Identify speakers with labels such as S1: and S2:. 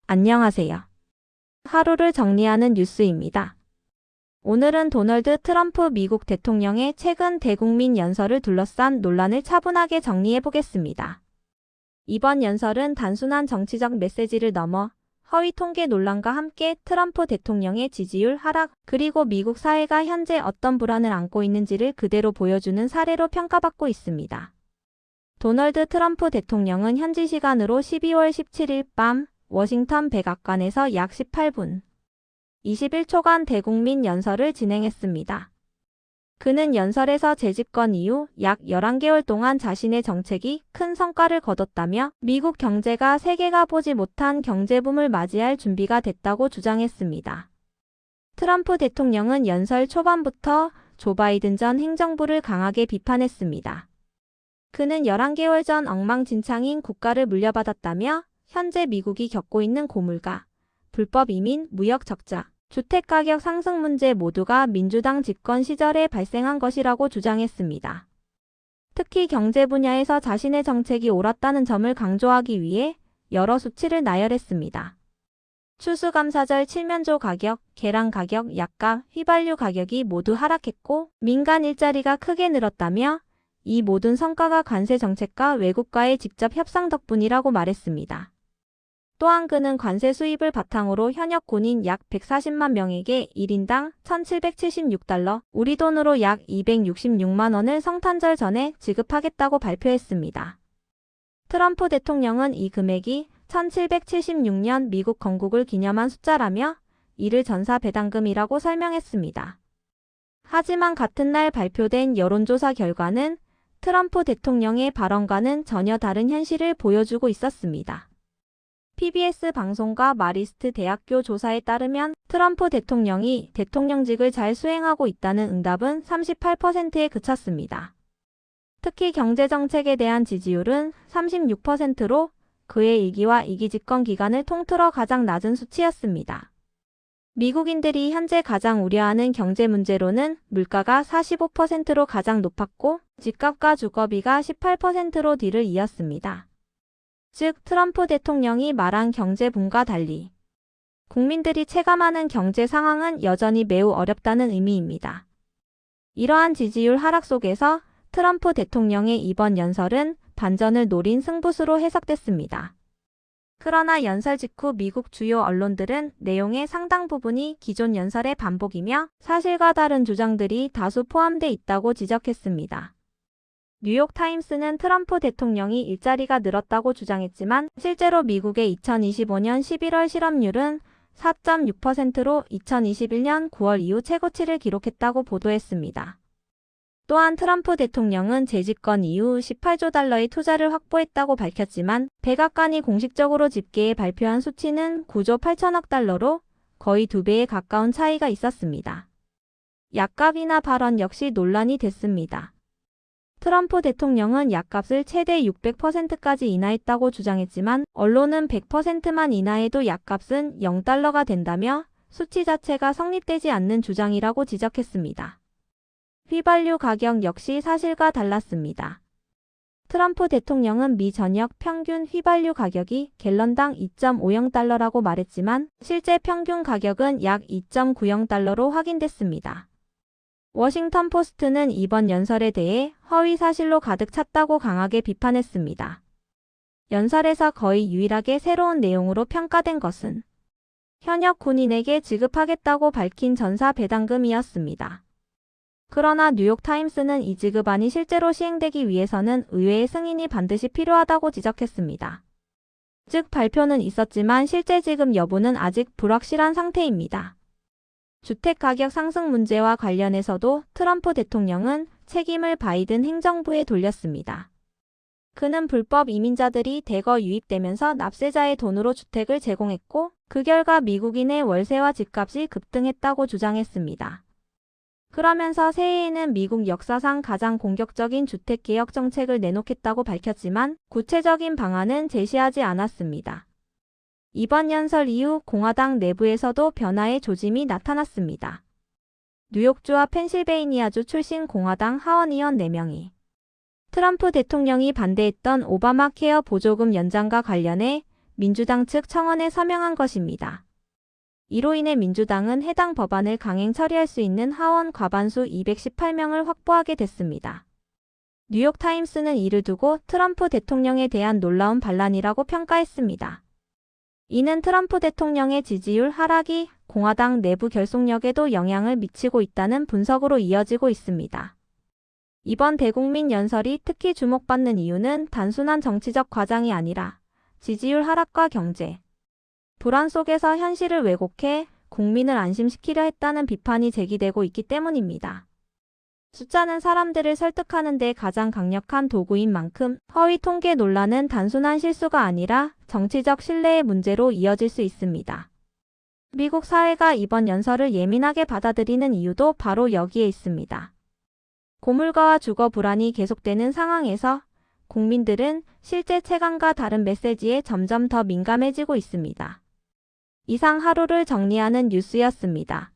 S1: 안녕하세요. 하루를 정리하는 뉴스입니다. 오늘은 도널드 트럼프 미국 대통령의 최근 대국민 연설을 둘러싼 논란을 차분하게 정리해 보겠습니다. 이번 연설은 단순한 정치적 메시지를 넘어 허위 통계 논란과 함께 트럼프 대통령의 지지율 하락, 그리고 미국 사회가 현재 어떤 불안을 안고 있는지를 그대로 보여주는 사례로 평가받고 있습니다. 도널드 트럼프 대통령은 현지 시간으로 12월 17일 밤 워싱턴 백악관에서 약 18분 21초간 대국민 연설을 진행했습니다. 그는 연설에서 재집권 이후 약 11개월 동안 자신의 정책이 큰 성과를 거뒀다며 미국 경제가 세계가 보지 못한 경제붐을 맞이할 준비가 됐다고 주장했습니다. 트럼프 대통령은 연설 초반부터 조 바이든 전 행정부를 강하게 비판했습니다. 그는 11개월 전 엉망진창인 국가를 물려받았다며 현재 미국이 겪고 있는 고물가, 불법 이민, 무역 적자, 주택가격 상승 문제 모두가 민주당 집권 시절에 발생한 것이라고 주장했습니다. 특히 경제 분야에서 자신의 정책이 옳았다는 점을 강조하기 위해 여러 수치를 나열했습니다. 추수감사절 칠면조 가격, 계란 가격, 약값, 휘발유 가격이 모두 하락했고 민간 일자리가 크게 늘었다며 이 모든 성과가 관세 정책과 외국과의 직접 협상 덕분이라고 말했습니다. 또한 그는 관세 수입을 바탕으로 현역 군인 약 140만 명에게 1인당 1,776달러, 우리 돈으로 약 266만 원을 성탄절 전에 지급하겠다고 발표했습니다. 트럼프 대통령은 이 금액이 1776년 미국 건국을 기념한 숫자라며 이를 전사배당금이라고 설명했습니다. 하지만 같은 날 발표된 여론조사 결과는 트럼프 대통령의 발언과는 전혀 다른 현실을 보여주고 있었습니다. PBS 방송과 마리스트 대학교 조사에 따르면 트럼프 대통령이 대통령직을 잘 수행하고 있다는 응답은 38%에 그쳤습니다. 특히 경제정책에 대한 지지율은 36%로 그의 2기와 2기 집권 기간을 통틀어 가장 낮은 수치였습니다. 미국인들이 현재 가장 우려하는 경제 문제로는 물가가 45%로 가장 높았고 집값과 주거비가 18%로 뒤를 이었습니다. 즉 트럼프 대통령이 말한 경제붐과 달리 국민들이 체감하는 경제 상황은 여전히 매우 어렵다는 의미입니다. 이러한 지지율 하락 속에서 트럼프 대통령의 이번 연설은 반전을 노린 승부수로 해석됐습니다. 그러나 연설 직후 미국 주요 언론들은 내용의 상당 부분이 기존 연설의 반복이며 사실과 다른 주장들이 다수 포함돼 있다고 지적했습니다. 뉴욕타임스는 트럼프 대통령이 일자리가 늘었다고 주장했지만 실제로 미국의 2025년 11월 실업률은 4.6%로 2021년 9월 이후 최고치를 기록했다고 보도했습니다. 또한 트럼프 대통령은 재집권 이후 18조 달러의 투자를 확보했다고 밝혔지만 백악관이 공식적으로 집계해 발표한 수치는 9조 8천억 달러로 거의 2배에 가까운 차이가 있었습니다. 약값이나 발언 역시 논란이 됐습니다. 트럼프 대통령은 약값을 최대 600%까지 인하했다고 주장했지만 언론은 100%만 인하해도 약값은 0달러가 된다며 수치 자체가 성립되지 않는 주장이라고 지적했습니다. 휘발유 가격 역시 사실과 달랐습니다. 트럼프 대통령은 미 전역 평균 휘발유 가격이 갤런당 2.50달러라고 말했지만 실제 평균 가격은 약 2.90달러로 확인됐습니다. 워싱턴 포스트는 이번 연설에 대해 허위 사실로 가득 찼다고 강하게 비판했습니다. 연설에서 거의 유일하게 새로운 내용으로 평가된 것은 현역 군인에게 지급하겠다고 밝힌 전사 배당금이었습니다. 그러나 뉴욕타임스는 이 지급안이 실제로 시행되기 위해서는 의회의 승인이 반드시 필요하다고 지적했습니다. 즉 발표는 있었지만 실제 지급 여부는 아직 불확실한 상태입니다. 주택가격 상승 문제와 관련해서도 트럼프 대통령은 책임을 바이든 행정부에 돌렸습니다. 그는 불법 이민자들이 대거 유입되면서 납세자의 돈으로 주택을 제공했고 그 결과 미국인의 월세와 집값이 급등했다고 주장했습니다. 그러면서 새해에는 미국 역사상 가장 공격적인 주택개혁 정책을 내놓겠다고 밝혔지만 구체적인 방안은 제시하지 않았습니다. 이번 연설 이후 공화당 내부에서도 변화의 조짐이 나타났습니다. 뉴욕주와 펜실베이니아주 출신 공화당 하원의원 4명이 트럼프 대통령이 반대했던 오바마 케어 보조금 연장과 관련해 민주당 측 청원에 서명한 것입니다. 이로 인해 민주당은 해당 법안을 강행 처리할 수 있는 하원 과반수 218명을 확보하게 됐습니다. 뉴욕타임스는 이를 두고 트럼프 대통령에 대한 놀라운 반란이라고 평가했습니다. 이는 트럼프 대통령의 지지율 하락이 공화당 내부 결속력에도 영향을 미치고 있다는 분석으로 이어지고 있습니다. 이번 대국민 연설이 특히 주목받는 이유는 단순한 정치적 과장이 아니라 지지율 하락과 경제 불안 속에서 현실을 왜곡해 국민을 안심시키려 했다는 비판이 제기되고 있기 때문입니다. 숫자는 사람들을 설득하는 데 가장 강력한 도구인 만큼 허위 통계 논란은 단순한 실수가 아니라 정치적 신뢰의 문제로 이어질 수 있습니다. 미국 사회가 이번 연설을 예민하게 받아들이는 이유도 바로 여기에 있습니다. 고물가와 주거 불안이 계속되는 상황에서 국민들은 실제 체감과 다른 메시지에 점점 더 민감해지고 있습니다. 이상 하루를 정리하는 뉴스였습니다.